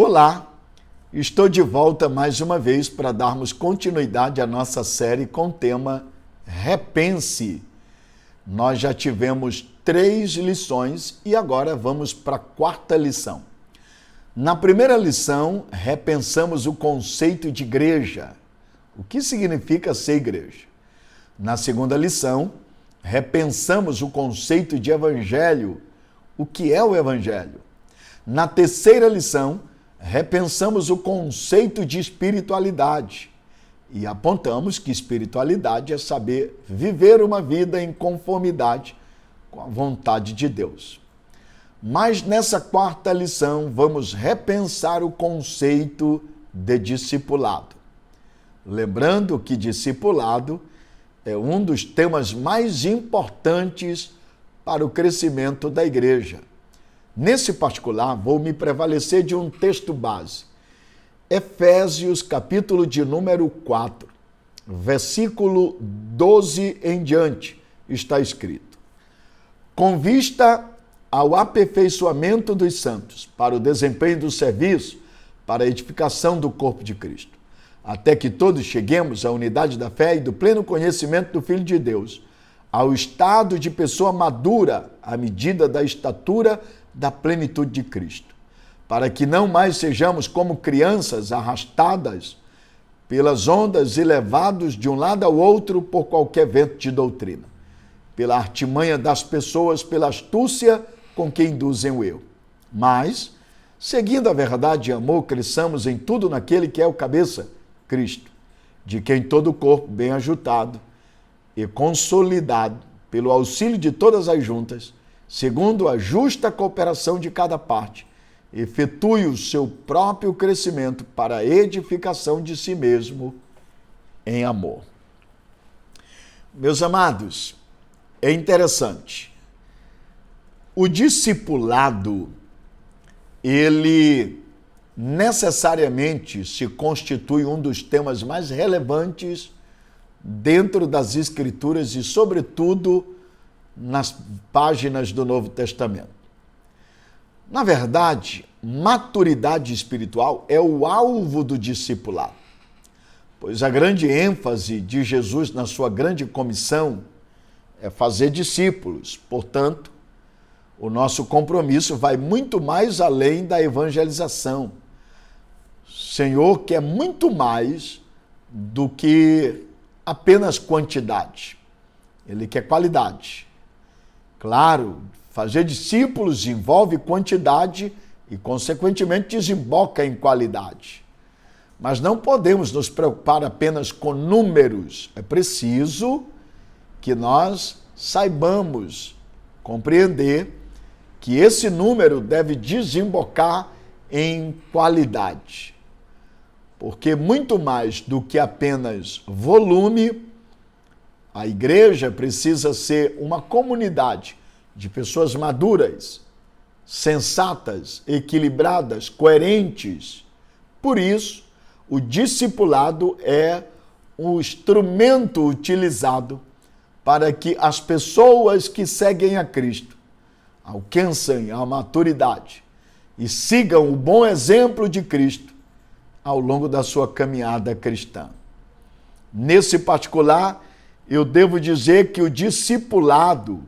Olá, estou de volta mais uma vez para darmos continuidade à nossa série com o tema Repense. Nós já tivemos 3 lições e agora vamos para a 4ª lição. Na primeira lição, repensamos o conceito de igreja. O que significa ser igreja? Na segunda lição, repensamos o conceito de evangelho. O que é o evangelho? Na terceira lição, repensamos o conceito de espiritualidade e apontamos que espiritualidade é saber viver uma vida em conformidade com a vontade de Deus. Mas nessa 4ª lição, vamos repensar o conceito de discipulado. Lembrando que discipulado é um dos temas mais importantes para o crescimento da igreja. Nesse particular, vou me prevalecer de um texto base. Efésios, capítulo de número 4, versículo 12 em diante, está escrito: com vista ao aperfeiçoamento dos santos, para o desempenho do serviço, para a edificação do corpo de Cristo, até que todos cheguemos à unidade da fé e do pleno conhecimento do Filho de Deus, ao estado de pessoa madura, à medida da estatura da plenitude de Cristo, para que não mais sejamos como crianças arrastadas pelas ondas e levados de um lado ao outro por qualquer vento de doutrina, pela artimanha das pessoas, pela astúcia com que induzem o erro. Mas, seguindo a verdade e amor, cresçamos em tudo naquele que é o cabeça, Cristo, de quem todo o corpo, bem ajustado e consolidado pelo auxílio de todas as juntas, segundo a justa cooperação de cada parte, efetue o seu próprio crescimento para a edificação de si mesmo em amor. Meus amados, é interessante. O discipulado, ele necessariamente se constitui um dos temas mais relevantes dentro das Escrituras e, sobretudo, nas páginas do Novo Testamento. Na verdade, maturidade espiritual é o alvo do discipulado, pois a grande ênfase de Jesus na sua grande comissão é fazer discípulos. Portanto, o nosso compromisso vai muito mais além da evangelização. O Senhor quer muito mais do que apenas quantidade. Ele quer qualidade. Claro, fazer discípulos envolve quantidade e, consequentemente, desemboca em qualidade. Mas não podemos nos preocupar apenas com números. É preciso que nós saibamos compreender que esse número deve desembocar em qualidade. Porque muito mais do que apenas volume, a igreja precisa ser uma comunidade de pessoas maduras, sensatas, equilibradas, coerentes. Por isso, o discipulado é o instrumento utilizado para que as pessoas que seguem a Cristo alcancem a maturidade e sigam o bom exemplo de Cristo ao longo da sua caminhada cristã. Nesse particular, eu devo dizer que o discipulado,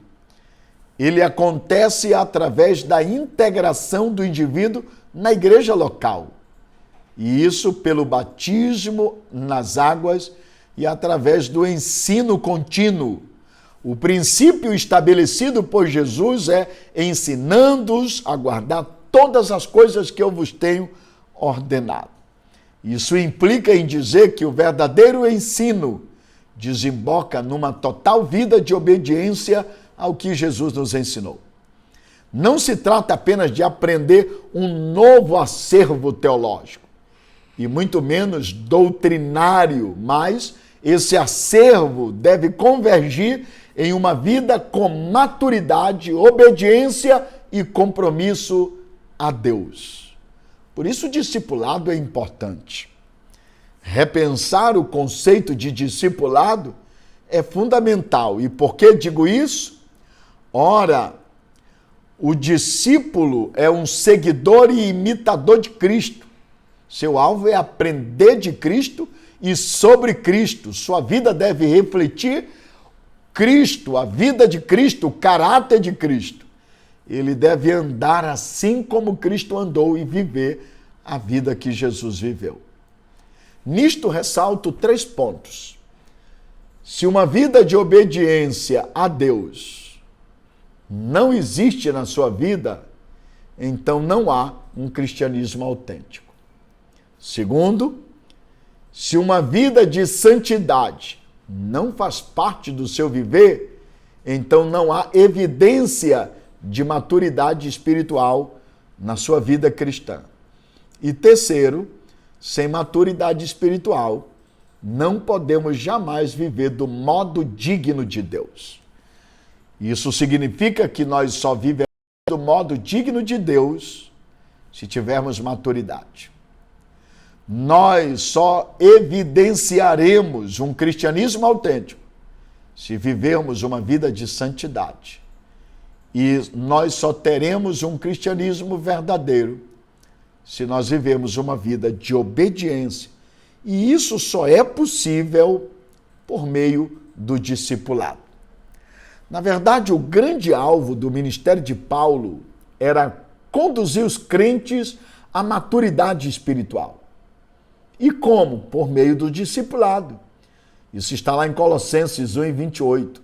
ele acontece através da integração do indivíduo na igreja local. E isso pelo batismo nas águas e através do ensino contínuo. O princípio estabelecido por Jesus é ensinando-os a guardar todas as coisas que eu vos tenho ordenado. Isso implica em dizer que o verdadeiro ensino desemboca numa total vida de obediência ao que Jesus nos ensinou. Não se trata apenas de aprender um novo acervo teológico, e muito menos doutrinário, mas esse acervo deve convergir em uma vida com maturidade, obediência e compromisso a Deus. Por isso o discipulado é importante. Repensar o conceito de discipulado é fundamental. E por que digo isso? Ora, O discípulo é um seguidor e imitador de Cristo. Seu alvo é aprender de Cristo e sobre Cristo. Sua vida deve refletir Cristo, a vida de Cristo, o caráter de Cristo. Ele deve andar assim como Cristo andou e viver a vida que Jesus viveu. Nisto ressalto 3 pontos. Se uma vida de obediência a Deus não existe na sua vida, então não há um cristianismo autêntico. Segundo, se uma vida de santidade não faz parte do seu viver, então não há evidência de maturidade espiritual na sua vida cristã. E terceiro, sem maturidade espiritual, não podemos jamais viver do modo digno de Deus. Isso significa que nós só vivemos do modo digno de Deus se tivermos maturidade. Nós só evidenciaremos um cristianismo autêntico se vivermos uma vida de santidade. E nós só teremos um cristianismo verdadeiro se nós vivemos uma vida de obediência. E isso só é possível por meio do discipulado. Na verdade, o grande alvo do ministério de Paulo era conduzir os crentes à maturidade espiritual. E como? Por meio do discipulado. Isso está lá em Colossenses 1:28.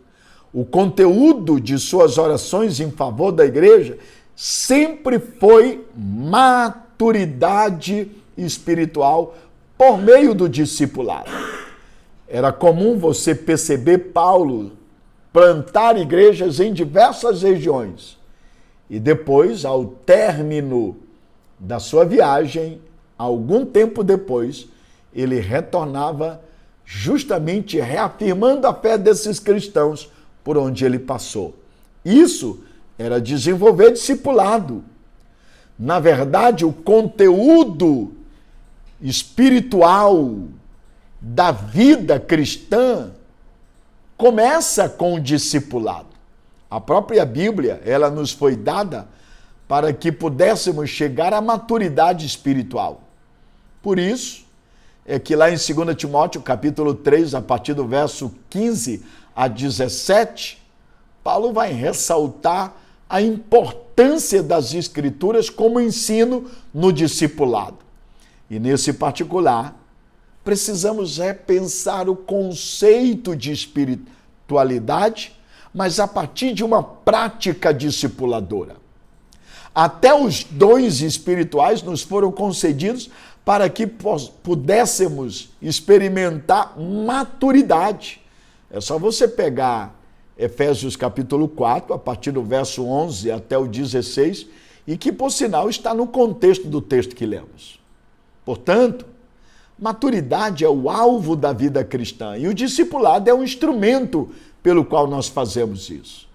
O conteúdo de suas orações em favor da igreja sempre foi maturidade espiritual por meio do discipulado. Era comum você perceber Paulo plantar igrejas em diversas regiões e depois, ao término da sua viagem, algum tempo depois, ele retornava justamente reafirmando a fé desses cristãos por onde ele passou. Isso era desenvolver discipulado. Na verdade, o conteúdo espiritual da vida cristã começa com o discipulado. A própria Bíblia, ela nos foi dada para que pudéssemos chegar à maturidade espiritual. Por isso, é que lá em 2 Timóteo, capítulo 3, a partir do verso 15 a 17, Paulo vai ressaltar a importância das Escrituras como ensino no discipulado. E nesse particular, precisamos repensar o conceito de espiritualidade, mas a partir de uma prática discipuladora. Até os dons espirituais nos foram concedidos para que pudéssemos experimentar maturidade. É só você pegar Efésios capítulo 4, a partir do verso 11 até o 16, e que, por sinal, está no contexto do texto que lemos. Portanto, maturidade é o alvo da vida cristã e o discipulado é um instrumento pelo qual nós fazemos isso.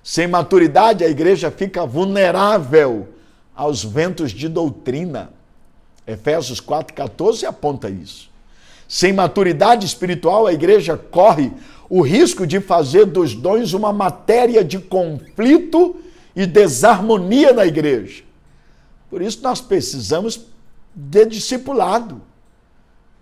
Sem maturidade, a igreja fica vulnerável aos ventos de doutrina. Efésios 4,14 aponta isso. Sem maturidade espiritual, a igreja corre o risco de fazer dos dons uma matéria de conflito e desarmonia na igreja. Por isso, nós precisamos de discipulado.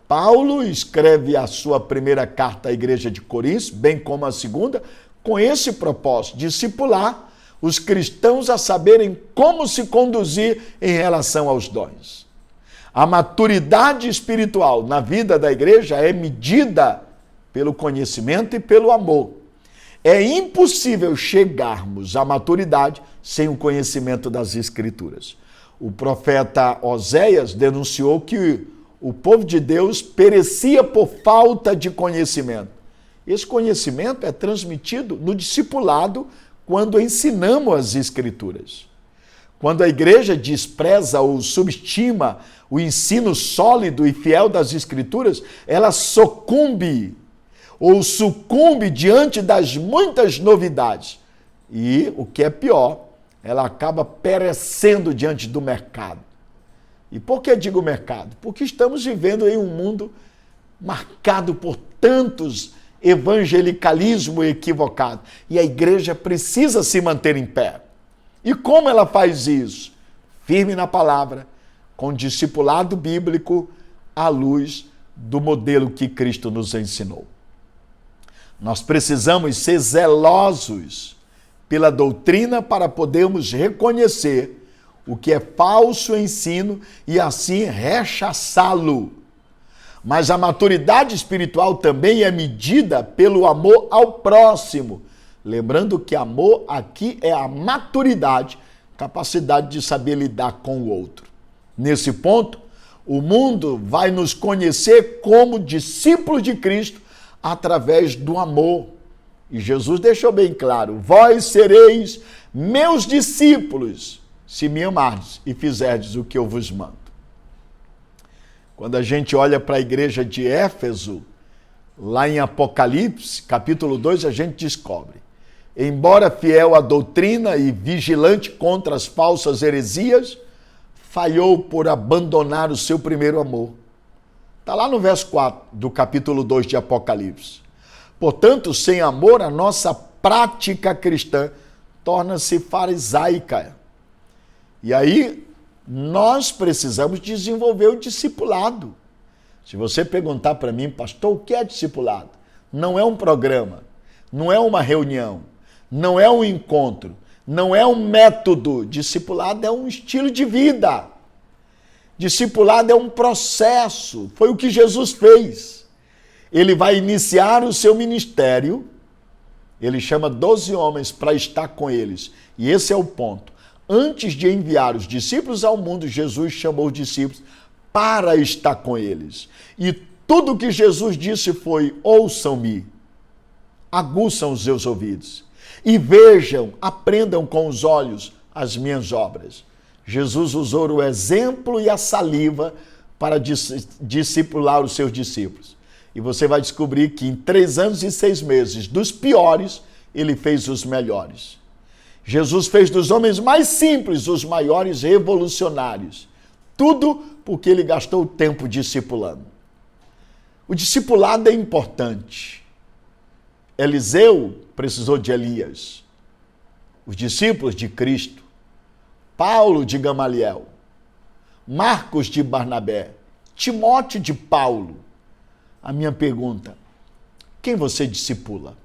Paulo escreve a sua primeira carta à igreja de Corinto, bem como a segunda, com esse propósito, discipular os cristãos a saberem como se conduzir em relação aos dons. A maturidade espiritual na vida da igreja é medida pelo conhecimento e pelo amor. É impossível chegarmos à maturidade sem o conhecimento das Escrituras. O profeta Oséias denunciou que o povo de Deus perecia por falta de conhecimento. Esse conhecimento é transmitido no discipulado quando ensinamos as Escrituras. Quando a igreja despreza ou subestima o ensino sólido e fiel das Escrituras, ela sucumbe diante das muitas novidades. E, o que é pior, ela acaba perecendo diante do mercado. E por que digo mercado? Porque estamos vivendo em um mundo marcado por tantos evangelicalismo equivocado. E a igreja precisa se manter em pé. E como ela faz isso? Firme na palavra, com discipulado bíblico à luz do modelo que Cristo nos ensinou. Nós precisamos ser zelosos pela doutrina para podermos reconhecer o que é falso ensino e assim rechaçá-lo. Mas a maturidade espiritual também é medida pelo amor ao próximo. Lembrando que amor aqui é a maturidade, capacidade de saber lidar com o outro. Nesse ponto, o mundo vai nos conhecer como discípulos de Cristo através do amor. E Jesus deixou bem claro: vós sereis meus discípulos, se me amardes e fizerdes o que eu vos mando. Quando a gente olha para a igreja de Éfeso, lá em Apocalipse, capítulo 2, a gente descobre: embora fiel à doutrina e vigilante contra as falsas heresias, falhou por abandonar o seu primeiro amor. Está lá no verso 4 do capítulo 2 de Apocalipse. Portanto, sem amor, a nossa prática cristã torna-se farisaica. E aí, nós precisamos desenvolver o discipulado. Se você perguntar para mim, pastor, o que é discipulado? Não é um programa, não é uma reunião, não é um encontro, não é um método. Discipulado é um estilo de vida. Discipulado é um processo. Foi o que Jesus fez. Ele vai iniciar o seu ministério. Ele chama 12 homens para estar com eles. E esse é o ponto. Antes de enviar os discípulos ao mundo, Jesus chamou os discípulos para estar com eles. E tudo que Jesus disse foi: ouçam-me, aguçam os seus ouvidos e vejam, aprendam com os olhos as minhas obras. Jesus usou o exemplo e a saliva para discipular os seus discípulos. E você vai descobrir que em 3 anos e 6 meses, dos piores, ele fez os melhores. Jesus fez dos homens mais simples os maiores revolucionários. Tudo porque ele gastou tempo discipulando. O discipulado é importante. Eliseu precisou de Elias. Os discípulos de Cristo. Paulo de Gamaliel. Marcos de Barnabé. Timóteo de Paulo. A minha pergunta: quem você discipula?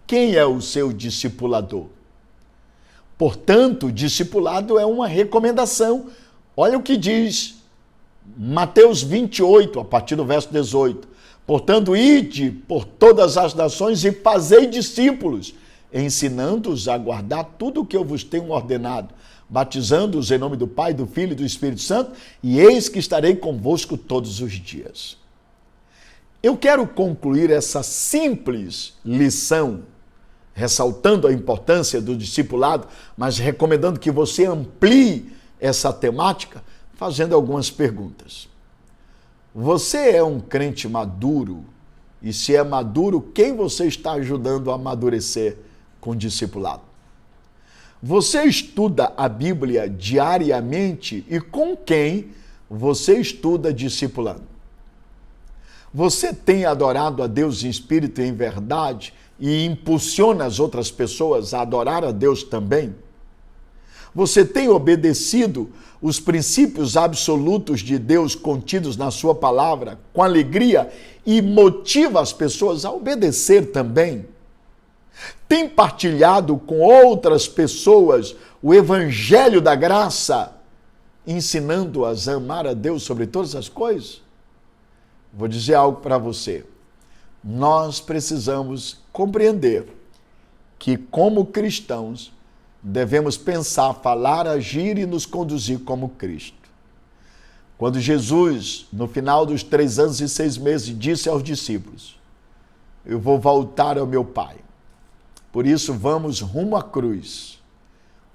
Quem é o seu discipulador? Portanto, discipulado é uma recomendação. Olha o que diz Mateus 28, a partir do verso 18. Portanto, ide por todas as nações e fazei discípulos, ensinando-os a guardar tudo o que eu vos tenho ordenado, batizando-os em nome do Pai, do Filho e do Espírito Santo, e eis que estarei convosco todos os dias. Eu quero concluir essa simples lição, ressaltando a importância do discipulado, mas recomendando que você amplie essa temática, fazendo algumas perguntas. Você é um crente maduro? E se é maduro, quem você está ajudando a amadurecer com o discipulado? Você estuda a Bíblia diariamente e com quem você estuda discipulando? Você tem adorado a Deus em espírito e em verdade e impulsiona as outras pessoas a adorar a Deus também? Você tem obedecido os princípios absolutos de Deus contidos na sua palavra com alegria e motiva as pessoas a obedecer também? Tem partilhado com outras pessoas o evangelho da graça, ensinando-as a amar a Deus sobre todas as coisas? Vou dizer algo para você. Nós precisamos compreender que, como cristãos, devemos pensar, falar, agir e nos conduzir como Cristo. Quando Jesus, no final dos 3 anos e 6 meses, disse aos discípulos: eu vou voltar ao meu Pai, por isso vamos rumo à cruz.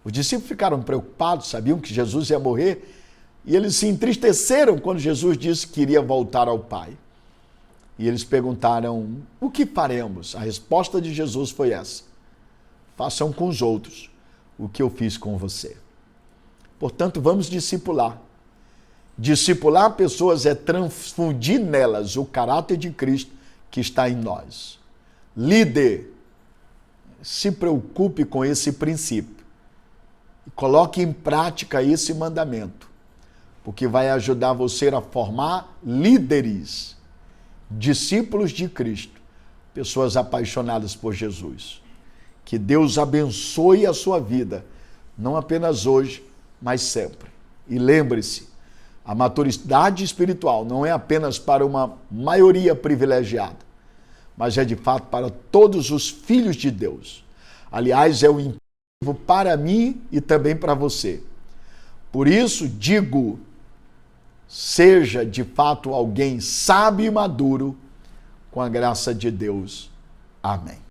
Os discípulos ficaram preocupados, sabiam que Jesus ia morrer, e eles se entristeceram quando Jesus disse que iria voltar ao Pai. E eles perguntaram: o que faremos? A resposta de Jesus foi essa: façam com os outros o que eu fiz com você. Portanto, vamos discipular. Discipular pessoas é transfundir nelas o caráter de Cristo que está em nós. Líder, se preocupe com esse princípio. Coloque em prática esse mandamento, porque vai ajudar você a formar líderes, discípulos de Cristo, pessoas apaixonadas por Jesus. Que Deus abençoe a sua vida, não apenas hoje, mas sempre. E lembre-se, a maturidade espiritual não é apenas para uma maioria privilegiada, mas é de fato para todos os filhos de Deus. Aliás, é o imperativo para mim e também para você. Por isso, digo, seja de fato alguém sábio e maduro, com a graça de Deus. Amém.